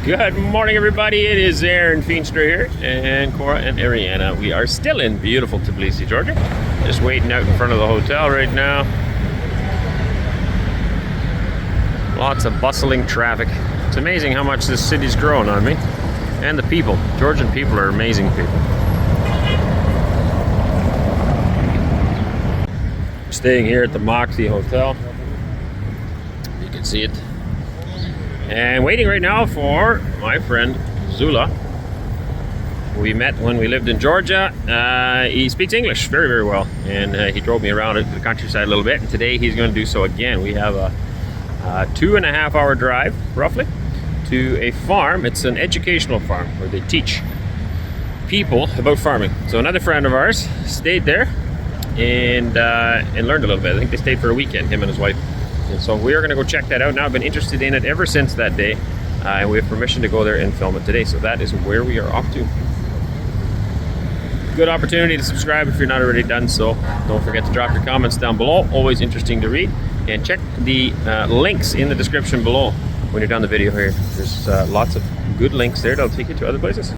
Good morning, everybody. It is Arend here, and Cora and Ariana. We are still in beautiful Tbilisi, Georgia. Just waiting out in front of the hotel right now. Lots of bustling traffic. It's amazing how much this city's grown on me. And the people. Georgian people are amazing people. Staying here at the Moxie Hotel. You can see it. And waiting right now for my friend Zula. We met when we lived in Georgia. He speaks English very, very well. And he drove me around the countryside a little bit. And today he's going to do so again. We have a 2.5 hour drive, roughly, to a farm. It's an educational farm where they teach people about farming. So another friend of ours stayed there and learned a little bit. I think they stayed for a weekend, him and his wife. And so we are going to go check that out now. I've been interested in it ever since that day. And we have permission to go there and film it today. So that is where we are off to. Good opportunity to subscribe if you're not already done so. Don't forget to drop your comments down below. Always interesting to read. And check the links in the description below when you're done the video here. There's lots of good links there that'll take you to other places.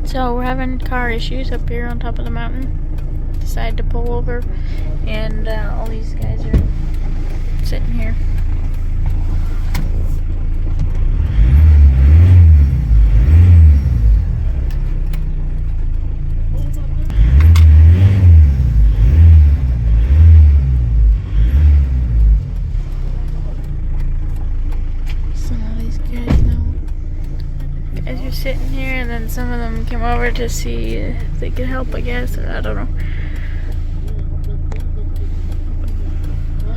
So we're having car issues up here on top of the mountain. Decided to pull over, and all these guys are sitting here. You're sitting here, and then some of them came over to see if they could help, I guess. I don't know.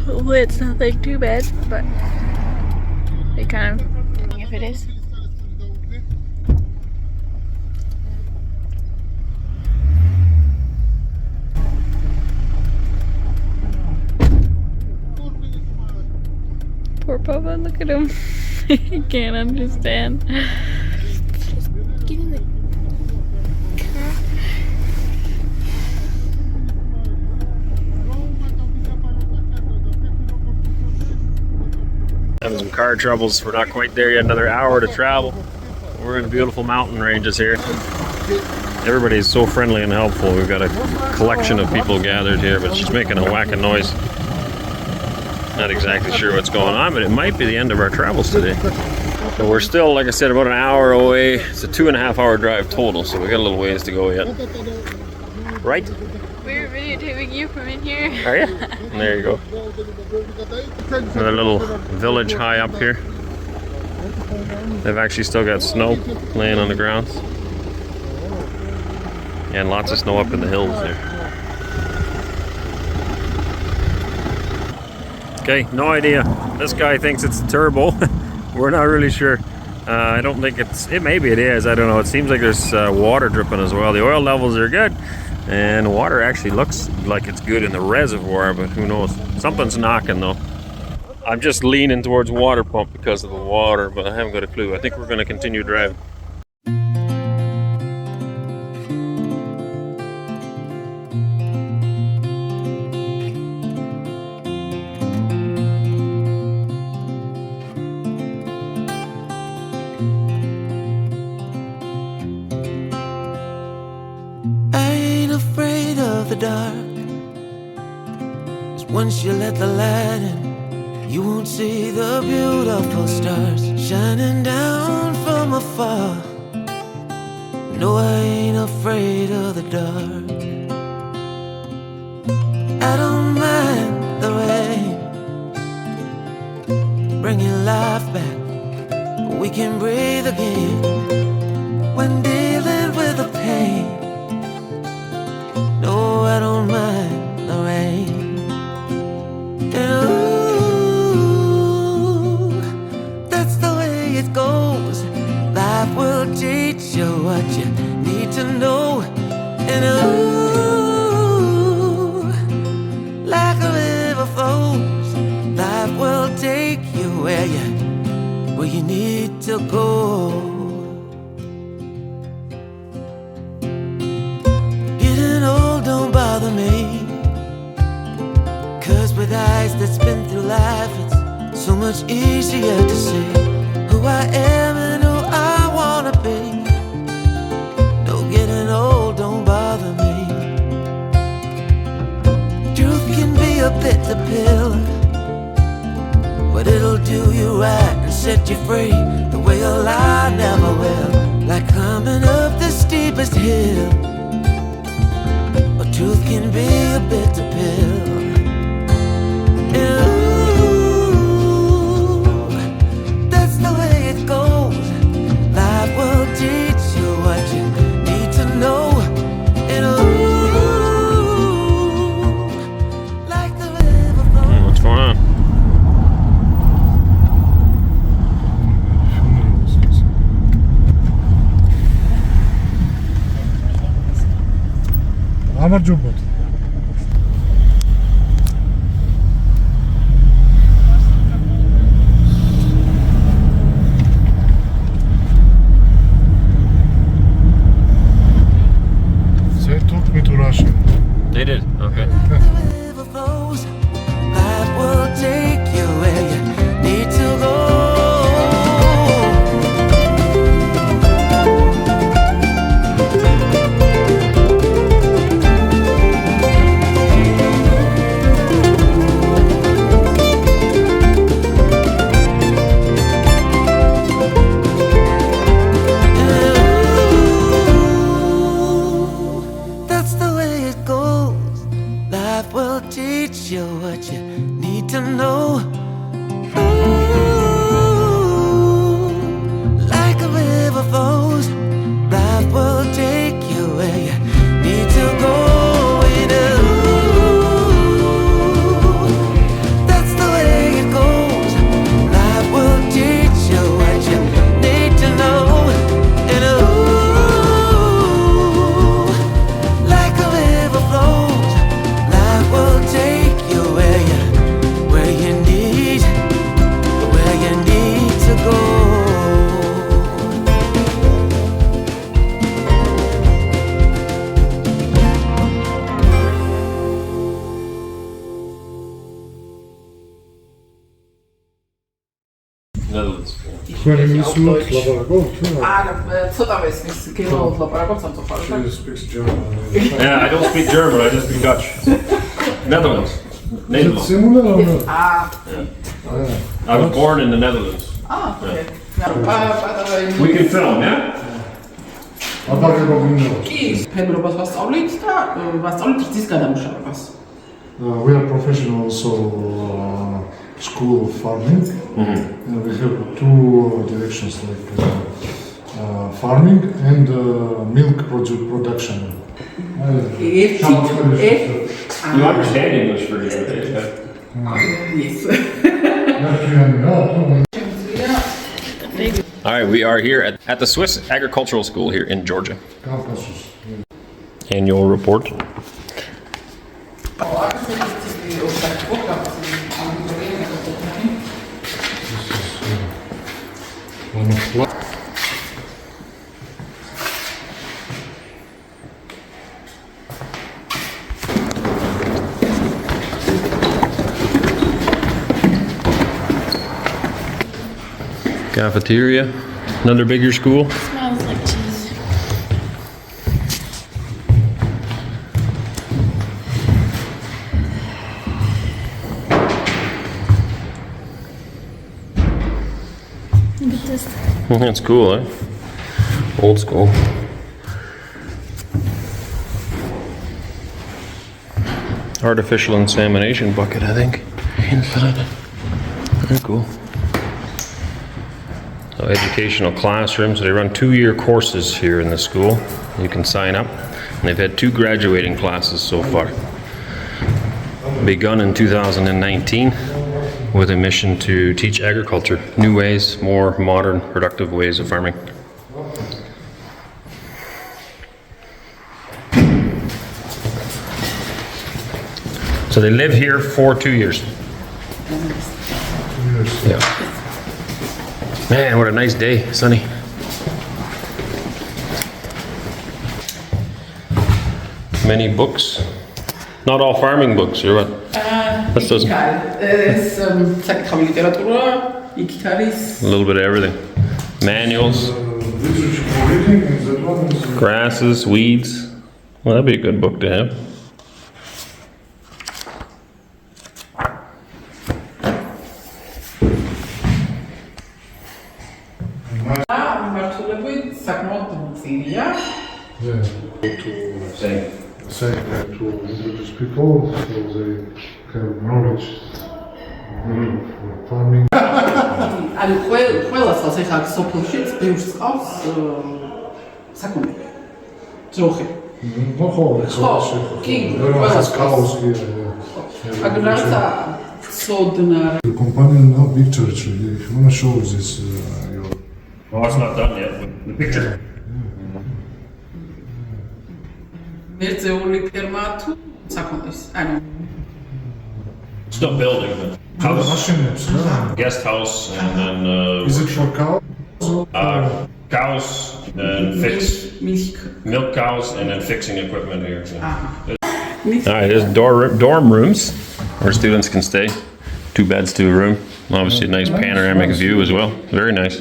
Hopefully it's nothing too bad, but they kind of, if it is. Poor Papa, look at him. He can't understand. Just get in the car. Having some car troubles. We're not quite there yet. Another hour to travel. We're in beautiful mountain ranges here. Everybody's so friendly and helpful. We've got a collection of people gathered here, but she's making a whacking noise. Not exactly sure what's going on, but it might be the end of our travels today. So we're still, like I said, about an hour away. It's a 2.5 hour drive total, so we got a little ways to go yet. Right? We're videotaping you from in here. Are you? There you go. Another little village high up here. They've actually still got snow laying on the ground. And lots of snow up in the hills there. Okay, no idea. This guy thinks it's a turbo. We're not really sure. I don't think maybe it is. I don't know. It seems like there's water dripping as well. The oil levels are good. And the water actually looks like it's good in the reservoir, but who knows? Something's knocking though. I'm just leaning towards water pump because of the water, but I haven't got a clue. I think we're going to continue driving. The dark, 'cause once you let the light in, you won't see the beautiful stars shining down from afar. No, I ain't afraid of the dark. I don't mind the rain, bringing life back. We can breathe again when dealing with the pain. No, I don't mind the rain. And ooh, that's the way it goes. Life will teach you what you need to know. And ooh, like a river flows, life will take you where you need to go. Don't bother me, 'cause with eyes that's been through life, it's so much easier to see who I am and who I wanna be. No, getting old don't bother me. Truth can be a bitter pill, but it'll do you right and set you free the way a lie never will. Like climbing up the steepest hill. Truth can be a bitter pill. And ooh, that's the way it goes. Life will teach you what you need to know. And ooh, like the river flows. What's going on? আমার জুব্বত They took me to Russia. They did? Okay. Life will take you where you need to go. Netherlands. When you look, ცოტა ვესმის გერმანულად ლაპარაკობს ამ she speaks German. Yeah, I don't speak German, I just speak Dutch. Netherlands. Is it Nederland. similar or not? I was born in the Netherlands. ოკეი. We can film, yeah? კი, ფერმერობას ვასწავლით და ვასწავლით რძის გადამუშავებას. We are professional, so school of farming. We have two directions, like farming and milk production. You understand English pretty good, yeah? Yes. All right, we are here at the Swiss Agricultural School here in Georgia. Annual report. Cafeteria, another bigger school. Smells like cheese. Look at this. That's cool, eh? Old school. Artificial insemination bucket, I think. Inside it. Very cool. So educational classrooms. They run 2-year courses here in the school. You can sign up. And they've had 2 graduating classes so far. Begun in 2019 with a mission to teach agriculture, new ways, more modern, productive ways of farming. So they live here for 2 years. Yeah. Man, what a nice day, sunny. Many books. Not all farming books, or what? What's those? ეს საკითხავი ლიტერატურა, იქით არის A little bit of everything. Manuals, grasses, weeds. Well, that'd be a good book to have. მართულები საკმაოდ მწირია. Say to introduce people so they have knowledge for farming. ანუ ყველას ხალხს ეხლა სოფელშიც ბევრს ყავს საკუთარი ძროხი. ხო, კი, ყველას cows here. აგერ რაღაცა ცოდნა. The companion now big church. If you want to show this your Oh, it's not done yet. The picture. მერძეული ფერმა თუ საქონლის. ანუ Still building, but machines. guest house and then Is it for cows? cows and მილკ. milk cows and then fixing equipment here. Yeah. მის All right, there's dorm rooms where students can stay. 2 beds to a room. Obviously, a nice panoramic view as well. Very nice.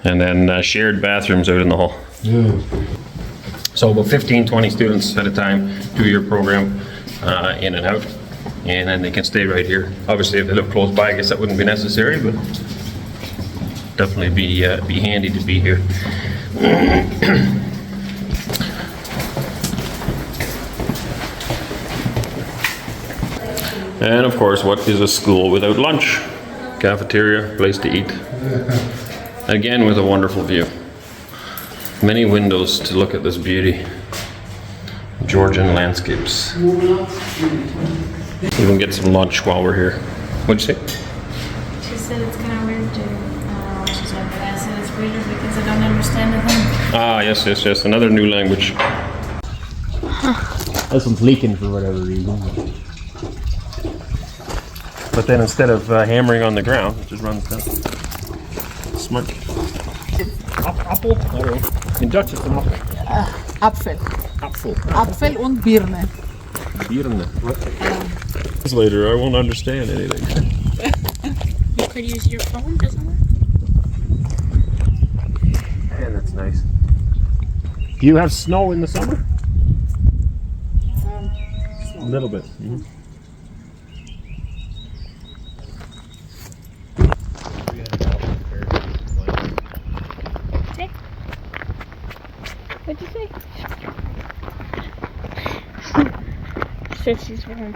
And then shared bathrooms out in the hall. Yeah. So about 15-20 students at a time, 2-year program, in and out. And then they can stay right here. Obviously, if they live close by, I guess that wouldn't be necessary, but definitely be handy to be here. And of course, what is a school without lunch? Cafeteria, place to eat. Again, with a wonderful view. Many windows to look at this beauty. Georgian landscapes. We can get some lunch while we're here. What'd you say? She said it's kind of weird to, I don't know what she said, but I said it's weird because I don't understand the thing. Ah, yes. Another new language. This one's leaking for whatever reason. But then instead of hammering on the ground, it just runs down. Smart. Apple? I don't know. In Dutch, it's an apple. Apfel. Apfel. Apfel und Birne. Birne. What? Later, I won't understand anything. Could use your phone, doesn't work. And that's nice. Do you have snow in the summer? A little bit. Mm-hmm. Hey. What'd you say? She said she's home.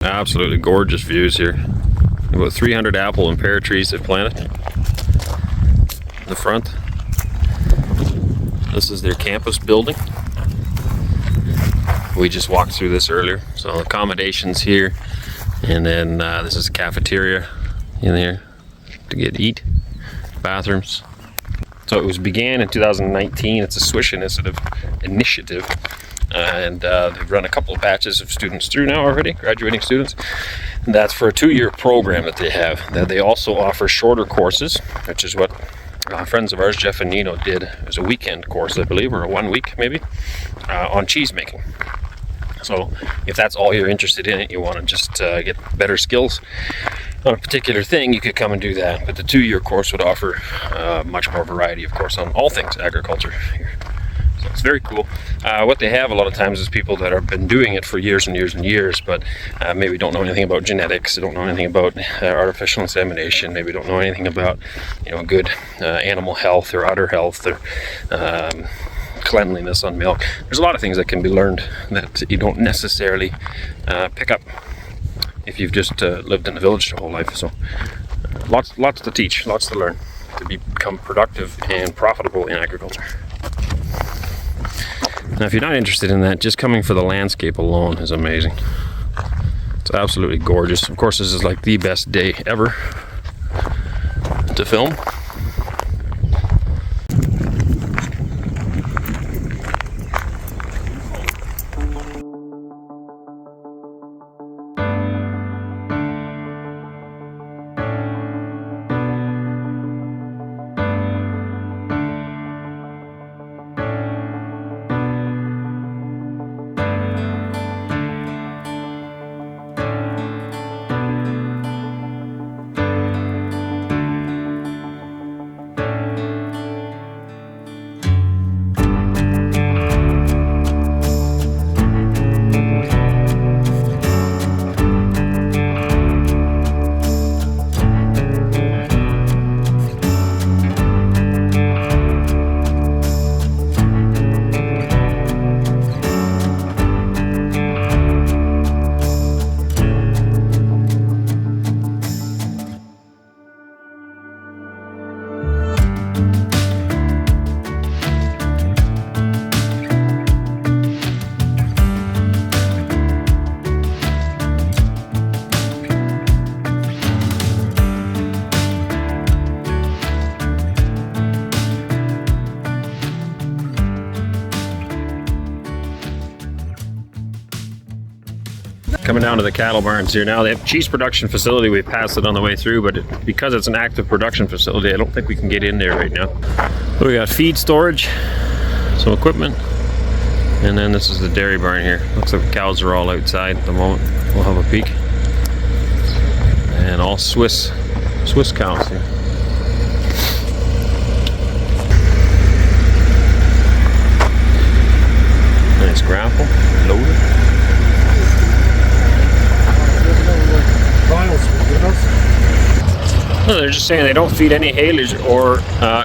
Absolutely gorgeous views here. About 300 apple and pear trees they've planted in the front. This is their campus building. We just walked through this earlier. So accommodations here, and then this is a cafeteria in here to eat. Bathrooms. So it began in 2019. It's a Swiss initiative. And they've run a couple of batches of students through now already, graduating students. And that's for a 2-year program that they have. That they also offer shorter courses, which is what friends of ours, Jeff and Nino, did. It was a weekend course, I believe, or a 1 week maybe, on cheese making. So if that's all you're interested in, you want to just get better skills on a particular thing, you could come and do that. But the 2-year course would offer much more variety, of course, on all things agriculture here. So it's very cool. What they have a lot of times is people that have been doing it for years and years and years, but maybe don't know anything about genetics, don't know anything about artificial insemination, maybe don't know anything about, good animal health or udder health or cleanliness on milk. There's a lot of things that can be learned that you don't necessarily pick up if you've just lived in the village your whole life. So lots to teach, lots to learn to become productive and profitable in agriculture. Now, if you're not interested in that, just coming for the landscape alone is amazing. It's absolutely gorgeous. Of course, this is like the best day ever to film. Coming down to the cattle barns here now. They have cheese production facility. We passed it on the way through, but because it's an active production facility, I don't think we can get in there right now. But we got feed storage, some equipment, and then this is the dairy barn here. Looks like the cows are all outside at the moment. We'll have a peek. And all Swiss cows here. Nice grapple, loaded. No, they're just saying they don't feed any haylage or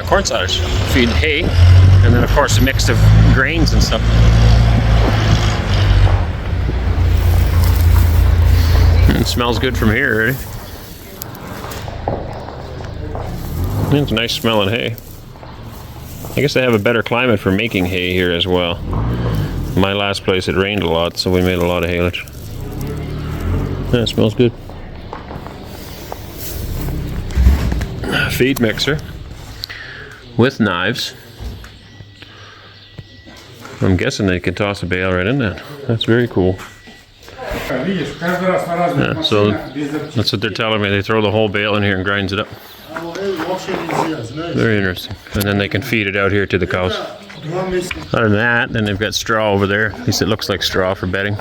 corn silage. Feed hay, and then of course a mix of grains and stuff. It smells good from here already. It's nice smelling hay. I guess they have a better climate for making hay here as well. My last place it rained a lot, so we made a lot of haylage. Yeah, it smells good. Feed mixer with knives. I'm guessing they can toss a bale right in that. That's very cool. Yeah, so that's what they're telling me. They throw the whole bale in here and grinds it up. Very interesting. And then they can feed it out here to the cows. Other than that, then they've got straw over there. At least it looks like straw for bedding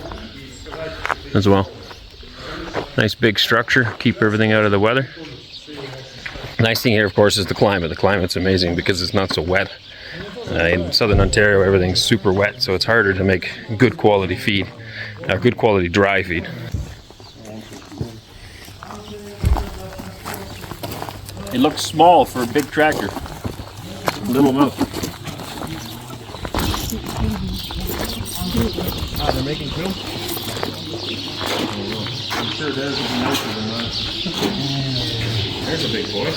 as well. Nice big structure, keep everything out of the weather. Nice thing here, of course, is the climate. The climate's amazing because it's not so wet. In southern Ontario, everything's super wet, so it's harder to make good quality feed, good quality dry feed. It looks small for a big tractor. Little milk. Ah, they're making two? I'm sure theirs will be nicer than mine. There's a big boy.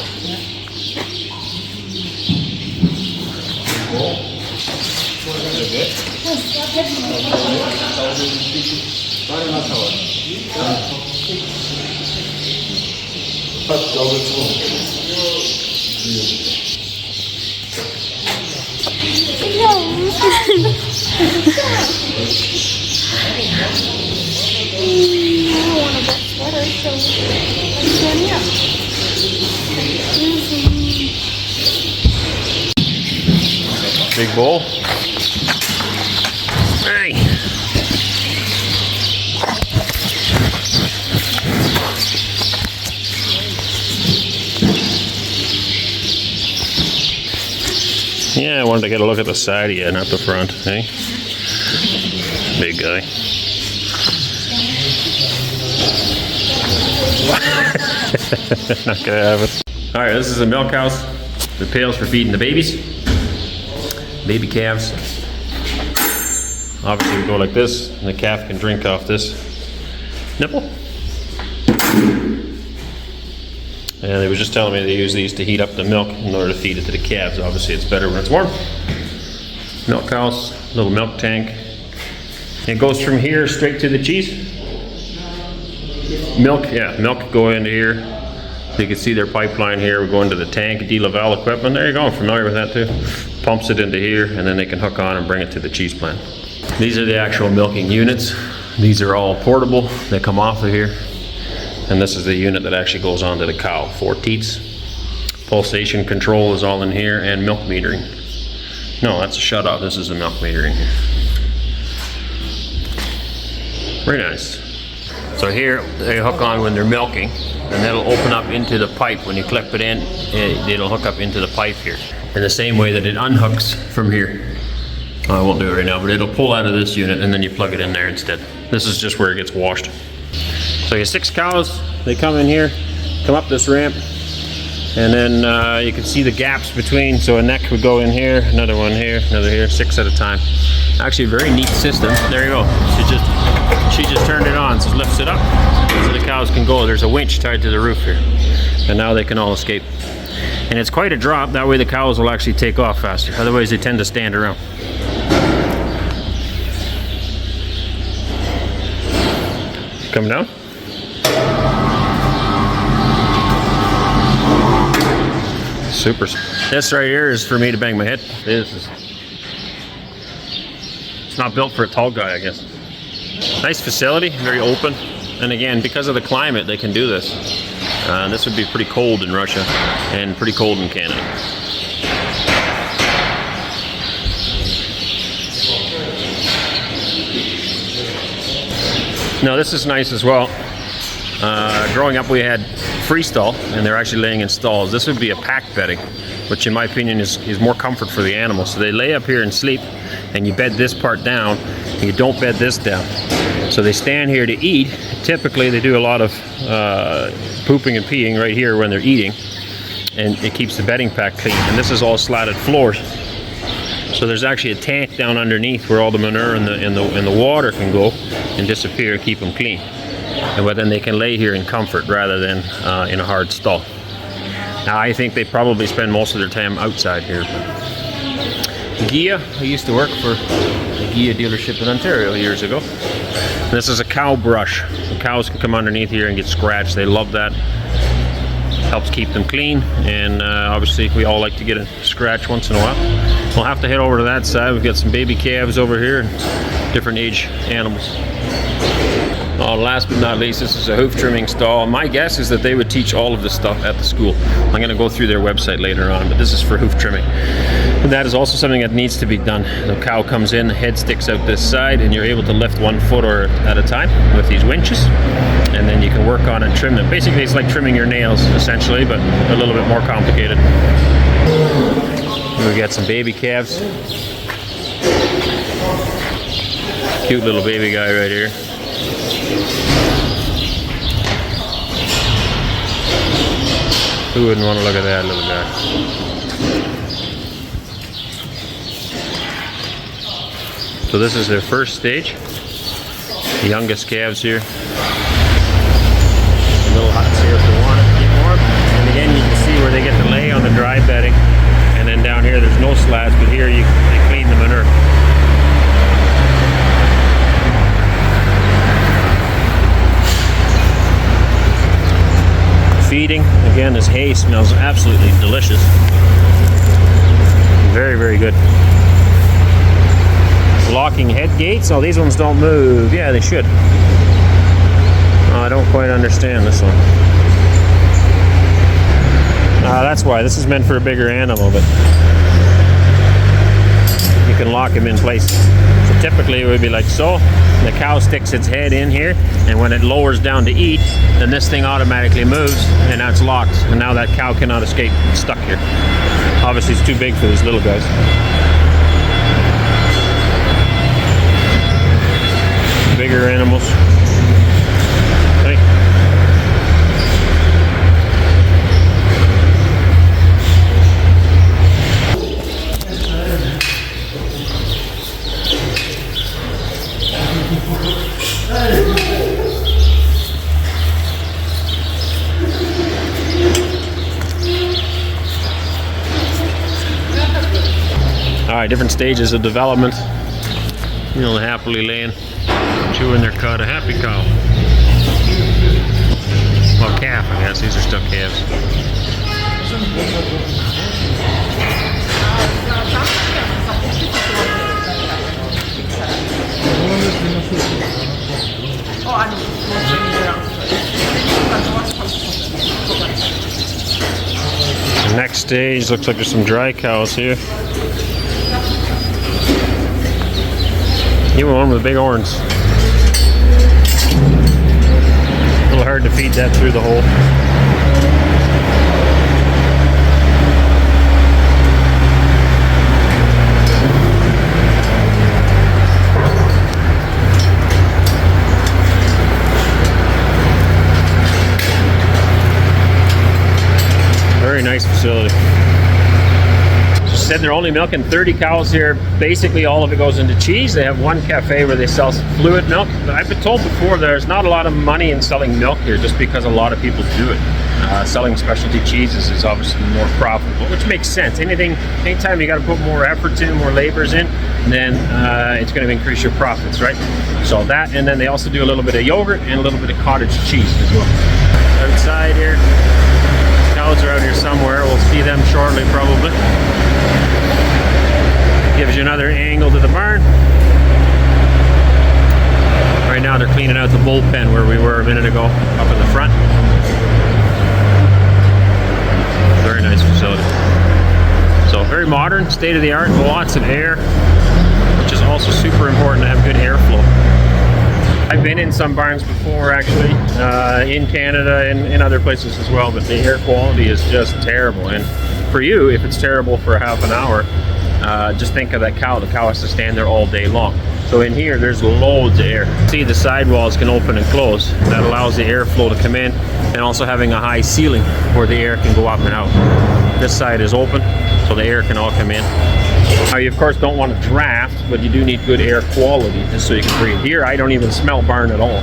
Big bowl. Hey. Yeah, I wanted to get a look at the side of you, not the front, hey? Big guy. Not gonna have it. Alright, this is a milk house. The pails for feeding the babies. Baby calves. Obviously we go like this, and the calf can drink off this nipple. And they were just telling me they use these to heat up the milk in order to feed it to the calves. Obviously it's better when it's warm. Milk house, little milk tank. It goes from here straight to the cheese. Milk, yeah, milk go into here. You can see their pipeline here. We go into the tank, de-Laval equipment. There you go, I'm familiar with that too. Pumps it into here, and then they can hook on and bring it to the cheese plant. These are the actual milking units. These are all portable. They come off of here. And this is the unit that actually goes onto the cow. 4 teats. Pulsation control is all in here, and milk metering. No, that's a shutoff. This is the milk metering here. Very nice. So here they hook on when they're milking, and that'll open up into the pipe. When you clip it in, it'll hook up into the pipe here. In the same way that it unhooks from here. I won't do it right now, but it'll pull out of this unit and then you plug it in there instead. This is just where it gets washed. So you have 6 cows, they come in here, come up this ramp, and then you can see the gaps between. So a neck would go in here, another one here, another here, 6 at a time. Actually a very neat system. There you go. She just turned it on, so it lifts it up so the cows can go. There's a winch tied to the roof here, and now they can all escape. And it's quite a drop, that way the cows will actually take off faster. Otherwise they tend to stand around. Come down. Super. This right here is for me to bang my head. It's not built for a tall guy, I guess. Nice facility, very open. And again, because of the climate, they can do this. This would be pretty cold in Russia and pretty cold in Canada. Now this is nice as well. Growing up we had freestall, and they're actually laying in stalls. This would be a pack bedding, which in my opinion is more comfort for the animals. So they lay up here and sleep, and you bed this part down, and you don't bed this down. So they stand here to eat. Typically they do a lot of pooping and peeing right here when they're eating, and it keeps the bedding pack clean. And this is all slatted floors. So there's actually a tank down underneath where all the manure and the water can go and disappear, keep them clean. But then they can lay here in comfort rather than in a hard stall. Now I think they probably spend most of their time outside here. Ghia, I used to work for a Ghia dealership in Ontario years ago. This is a cow brush. The cows can come underneath here and get scratched. They love that. Helps keep them clean, and obviously we all like to get a scratch once in a while. We'll have to head over to that side. We've got some baby calves over here and different age animals. Last but not least, this is a hoof trimming stall. My guess is that they would teach all of this stuff at the school. I'm going to go through their website later on, but this is for hoof trimming. And that is also something that needs to be done. The cow comes in, the head sticks out this side, and you're able to lift 1 foot or at a time with these winches. And then you can work on and trim them. Basically, it's like trimming your nails, essentially, but a little bit more complicated. We got some baby calves. Cute little baby guy right here. Who wouldn't want to look at that little guy? So this is their first stage. The youngest calves here. Little huts here if they want it to keep warm. And again, you can see where they get to lay on the dry bedding. And then down here, there's no slabs, but here they clean the manure. Feeding. Again, this hay smells absolutely delicious. Very, very good. Locking head gates. Oh, these ones don't move. Yeah, they should. Oh, I don't quite understand this one. That's why. This is meant for a bigger animal, but you can lock him in place. So typically it would be like so. The cow sticks its head in here, and when it lowers down to eat, then this thing automatically moves, and now it's locked. And now that cow cannot escape. It's stuck here. Obviously it's too big for these little guys. Bigger animals. Okay. Alright, different stages of development. You know, happily laying, chewing their cud. A happy cow. Well, calf, I guess. These are still calves. The next stage looks like there's some dry cows here. You want one with big horns. A little hard to feed that through the hole. Very nice facility. Said they're only milking 30 cows here. Basically all of it goes into cheese. They have one cafe where they sell fluid milk. I've been told before there's not a lot of money in selling milk here just because a lot of people do it. Selling specialty cheeses is obviously more profitable, which makes sense. Anytime you got to put more efforts in, more labors in, then it's going to increase your profits, right? So that, and then they also do a little bit of yogurt and a little bit of cottage cheese as well. Outside here, cows are out here somewhere. We'll see them shortly probably. Gives you another angle to the barn. Right now they're cleaning out the bullpen where we were a minute ago, up in the front. Very nice facility. So very modern, state of the art, lots of air, which is also super important to have good airflow. I've been in some barns before actually, in Canada and in other places as well, but the air quality is just terrible. And for you, if it's terrible for half an hour, just think of that cow. The cow has to stand there all day long. So in here, there's loads of air. See, the sidewalls can open and close. That allows the airflow to come in, and also having a high ceiling where the air can go up and out. This side is open, so the air can all come in. Now, you of course don't want to draft, but you do need good air quality just so you can breathe. Here, I don't even smell barn at all.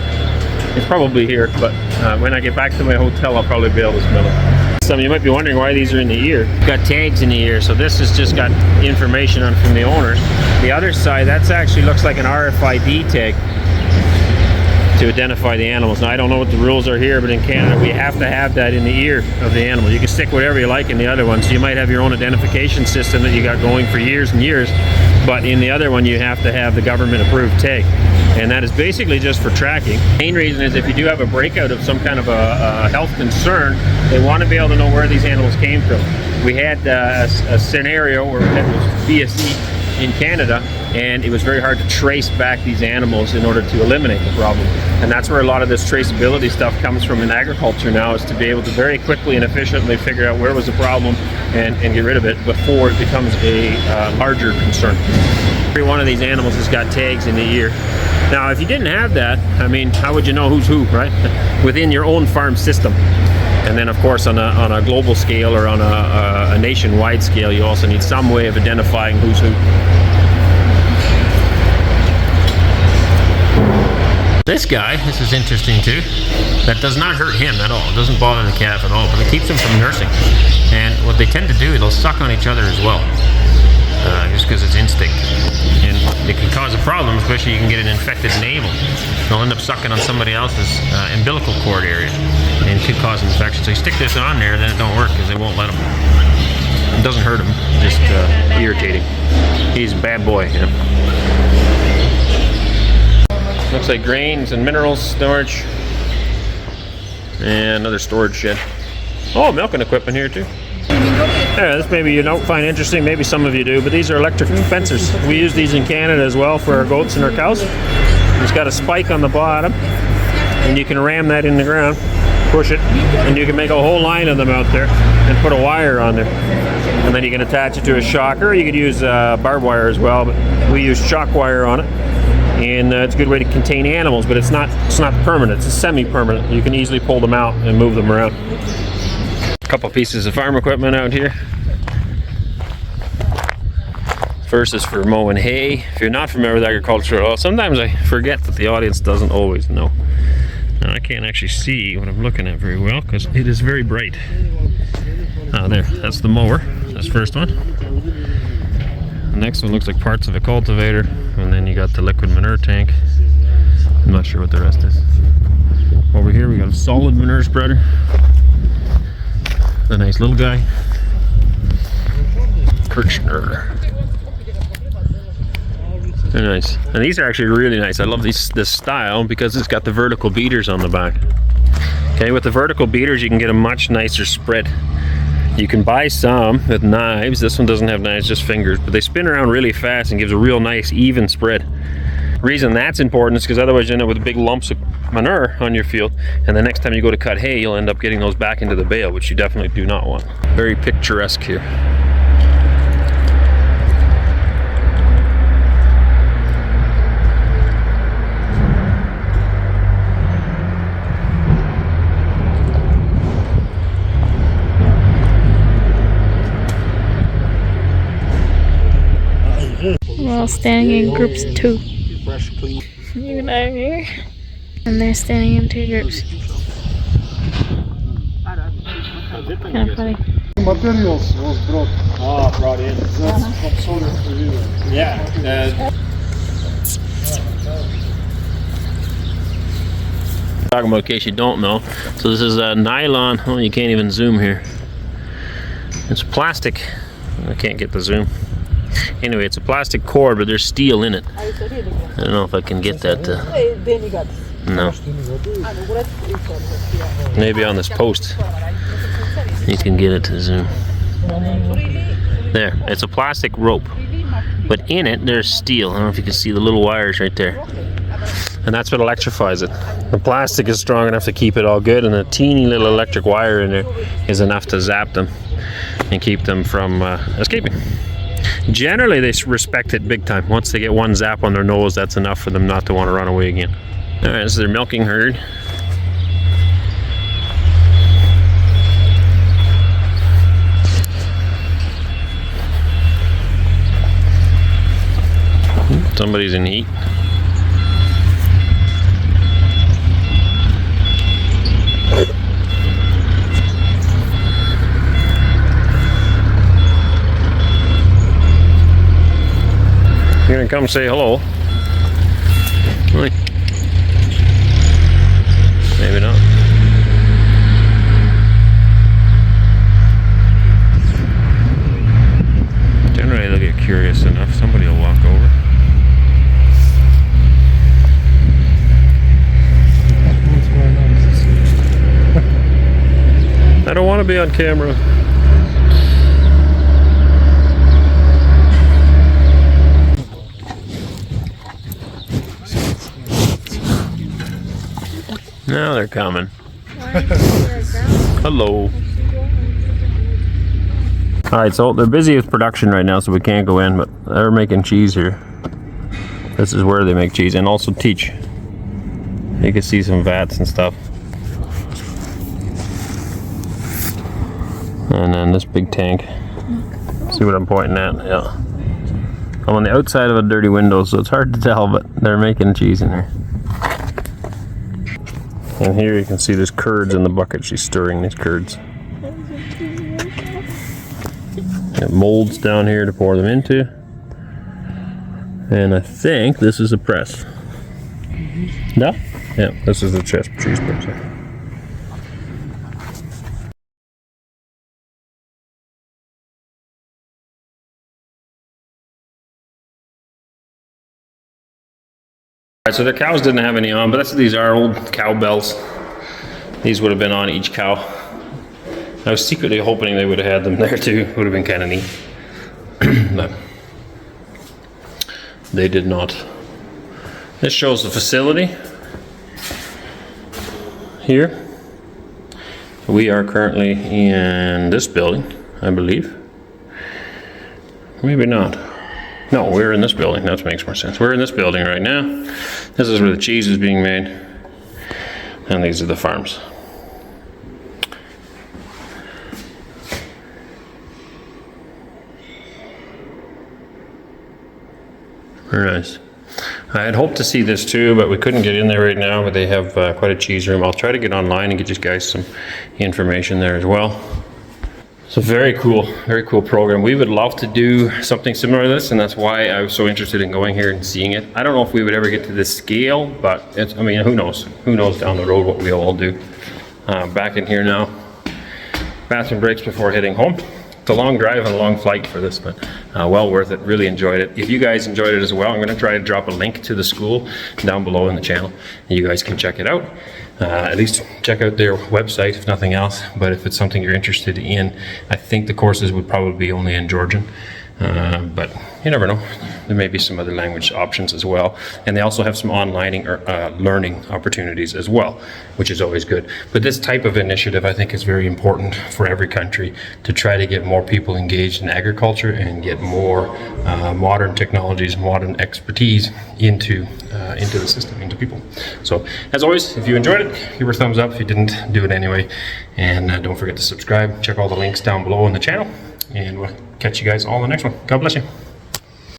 It's probably here, but when I get back to my hotel, I'll probably be able to smell it. Some of you might be wondering why these are in the ear. Got tags in the ear, so this has just got information on from the owners. The other side, that's actually looks like an RFID tag to identify the animals. Now I don't know what the rules are here, but in Canada we have to have that in the ear of the animal. You can stick whatever you like in the other one, so you might have your own identification system that you got going for years and years, but in the other one you have to have the government approved tag, and that is basically just for tracking. The main reason is if you do have a breakout of some kind of a health concern, they want to be able to know where these animals came from. We had a scenario where it was BSE in Canada, and it was very hard to trace back these animals in order to eliminate the problem. And that's where a lot of this traceability stuff comes from in agriculture now, is to be able to very quickly and efficiently figure out where was the problem and get rid of it before it becomes a larger concern. Every one of these animals has got tags in the ear. Now if you didn't have that, I mean, how would you know who's who, right? Within your own farm system. And then of course on a global scale or on a nationwide scale, you also need some way of identifying who's who. This guy, this is interesting too, that does not hurt him at all. It doesn't bother the calf at all, but it keeps him from nursing. And what they tend to do, they'll suck on each other as well, just because it's instinct. And it can cause a problem, especially you can get an infected navel. They'll end up sucking on somebody else's umbilical cord area, and it could cause an infection. So you stick this on there, then it don't work because they won't let him. It doesn't hurt him, just irritating. He's a bad boy. You know? Looks like grains and minerals storage, and another storage shed. Oh, milking equipment here too. Yeah, this maybe you don't find interesting, maybe some of you do, but these are electric fencers. We use these in Canada as well for our goats and our cows. It's got a spike on the bottom, and you can ram that in the ground, push it, and you can make a whole line of them out there and put a wire on there. And then you can attach it to a shocker. You could use barbed wire as well, but we use shock wire on it. And it's a good way to contain animals, but it's not permanent, it's semi-permanent. You can easily pull them out and move them around. A couple pieces of farm equipment out here. First is for mowing hay. If you're not familiar with agriculture at all, sometimes I forget that the audience doesn't always know. Now I can't actually see what I'm looking at very well because it is very bright. Ah, there, that's the mower, that's the first one. The next one looks like parts of a cultivator, and then you got the liquid manure tank. I'm not sure what the rest is. Over here we got a solid manure spreader. The nice little guy. Kirchner. They're nice. And these are actually really nice. I love this style because it's got the vertical beaters on the back. Okay, with the vertical beaters you can get a much nicer spread. You can buy some with knives. This one doesn't have knives, just fingers, but they spin around really fast and gives a real nice even spread. The reason that's important is because otherwise you end up with big lumps of manure on your field, and the next time you go to cut hay you'll end up getting those back into the bale, which you definitely do not want. Very picturesque here. We're all standing in groups of 2. You and I are here, and they're standing in 2 groups. Kind of funny. Materials was brought in. Yeah. Talking about, in case you don't know, so this is a nylon. Oh, you can't even zoom here. It's plastic. I can't get the zoom. Anyway, it's a plastic cord, but there's steel in it. I don't know if I can get that. No. Maybe on this post you can get it to zoom. There, it's a plastic rope, but in it there's steel. I don't know if you can see the little wires right there. And that's what electrifies it. The plastic is strong enough to keep it all good, and a teeny little electric wire in there is enough to zap them and keep them from escaping. Generally they respect it big time. Once they get one zap on their nose, that's enough for them not to want to run away again. Alright, this is their milking herd. Somebody's in heat. You're gonna come say hello. Hi. to be on camera. Now they're coming. Hello. Alright, so they're busy with production right now, so we can't go in, but they're making cheese here. This is where they make cheese and also teach. You can see some vats and stuff. And then this big tank. See what I'm pointing at? Yeah. I'm on the outside of a dirty window, so it's hard to tell, but they're making cheese in there. And here you can see there's curds in the bucket. She's stirring these curds. Got molds down here to pour them into. And I think this is a press. No? Yeah, this is the cheese press. Alright, so the cows didn't have any on, but these are old cow bells. These would have been on each cow. I was secretly hoping they would have had them there too. Would have been kind of neat. But they did not. This shows the facility here. We are currently in this building, I believe. Maybe not. No, we're in this building. That makes more sense. We're in this building right now. This is where the cheese is being made. And these are the farms. Very nice. I had hoped to see this too, but we couldn't get in there right now, but they have quite a cheese room. I'll try to get online and get you guys some information there as well. So very cool program. We would love to do something similar to this, and that's why I was so interested in going here and seeing it. I don't know if we would ever get to this scale, but it's, I mean, who knows? Who knows down the road what we'll all do. Back in here now. Bathroom breaks before heading home. It's a long drive and a long flight for this, but well worth it. Really enjoyed it. If you guys enjoyed it as well, I'm going to try to drop a link to the school down below in the channel, and you guys can check it out. At least check out their website if nothing else, but if it's something you're interested in, I think the courses would probably be only in Georgian, but you never know. There may be some other language options as well, and they also have some online learning opportunities as well, which is always good. But this type of initiative I think is very important for every country to try to get more people engaged in agriculture and get more modern technologies, modern expertise into the system, into people. So as always, if you enjoyed it, give her a thumbs up. If you didn't, do it anyway, and don't forget to subscribe. Check all the links down below in the channel, and we'll catch you guys all in the next one. God bless you.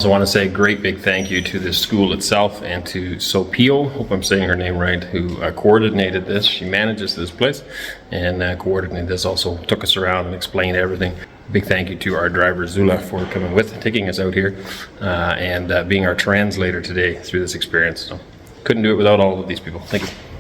So I want to say a great big thank you to the school itself and to Sopio, hope I'm saying her name right, who coordinated this. She manages this place and coordinated this, also took us around and explained everything. Big thank you to our driver Zula for coming with, taking us out here, and being our translator today through this experience. So couldn't do it without all of these people. Thank you.